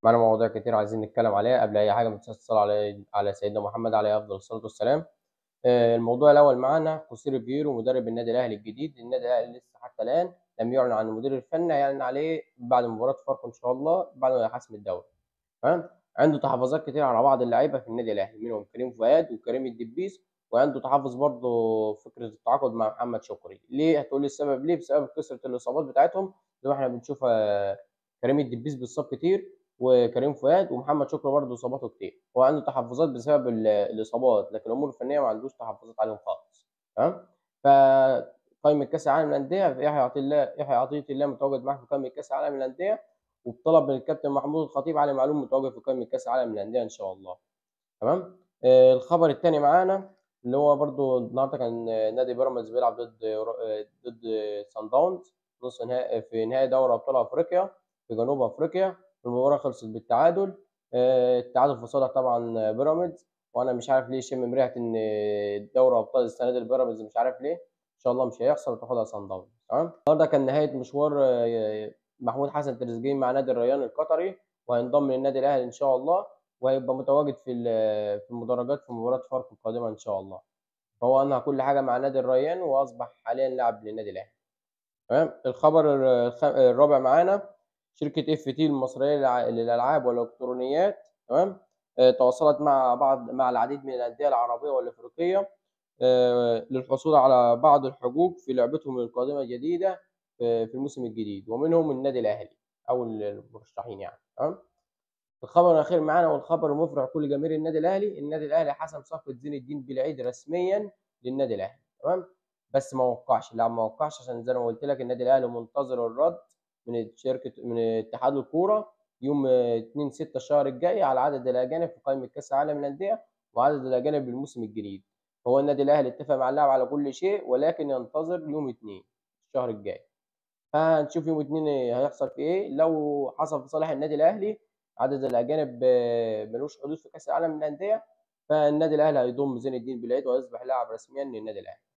معانا مواضيع كتير عايزين نتكلم عليها. قبل أي حاجة ما تنساش تصلي على سيدنا محمد عليه أفضل الصلاة والسلام. الموضوع الأول معانا خوسيه ريفيرو مدرب النادي الأهلي الجديد. النادي الأهلي لسه حتى الآن لم يعلن عن المدير الفني، هيعلن عليه بعد مباراة فاركو إن شاء الله بعد ما يحسم الدوري. تمام. عنده تحفظات كتير على بعض اللعيبة في النادي الأهلي، منهم كريم فؤاد وكريم الدبيس، وعنده تحفظ برضه فكرة التعاقد مع محمد شكري. ليه؟ هتقول لي السبب ليه؟ بسبب كثرة الإصابات بتاعتهم زي ما احنا بنشوف. كريم الدبيس بيتصاب كتير، وكريم فؤاد، ومحمد شكري برضه اصاباته كتير. هو عنده تحفظات بسبب الاصابات، لكن الامور الفنيه ما عندوش تحفظات عليهم خالص. تمام. فقائمه كاس العالم للانديه، يحيى عطيه الله متواجد معاه في قائمه كاس العالم للانديه، وبطلب من الكابتن محمود الخطيب علي معلوم متواجد في قائمه كاس العالم للانديه ان شاء الله. تمام. الخبر الثاني معانا اللي هو برضو النهارده كان نادي بيراميدز بيلعب ضد سان داونز نص نهائي في نهائي دوري ابطال افريقيا في جنوب افريقيا. المباراه خلصت بالتعادل. التعادل في صالح طبعا بيراميدز. وانا مش عارف ليه شم ريحه ان دوري ابطال السنه دي البيراميدز، مش عارف ليه. ان شاء الله مش هيحصل وتاخدها سان داونز. تمام. النهارده كان نهايه مشوار محمود حسن تريزيجيه مع نادي الريان القطري، وهينضم للنادي الاهلي ان شاء الله، وهيبقى متواجد في المدرجات في مباراة فاركو القادمة إن شاء الله. فهو أنهى كل حاجة مع نادي الريان، وأصبح حاليا لاعب للنادي الأهلي. تمام. الخبر الرابع معانا، شركة اف تي المصرية للألعاب والإلكترونيات. تمام. تواصلت مع العديد من الأندية العربية والأفريقية للحصول على بعض الحقوق في لعبتهم القادمة الجديدة في الموسم الجديد، ومنهم النادي الأهلي أو المرشحين يعني. تمام. الخبر الاخير معانا والخبر المفرح كل جماهير النادي الاهلي، النادي الاهلي حسم صفقه زين الدين بالعيد رسميا للنادي الاهلي. تمام. بس ما وقعش، لا ما وقعش، عشان زي ما قلت لك النادي الاهلي منتظر الرد من اتحاد الكوره يوم 2 6 الشهر الجاي على عدد الاجانب في قائمه كاس العالم للانديه وعدد الاجانب بالموسم الجديد. هو النادي الاهلي اتفق مع اللاعب على كل شيء، ولكن ينتظر يوم 2 الشهر الجاي. فهنشوف يوم 2 هيحصل في ايه. لو حصل في صالح النادي الاهلي عدد الاجانب ملوش حدود في كاس العالم للانديه، فالنادي الاهلي هيضم زين الدين بالعيد ويصبح لاعب رسميا للنادي الاهلي.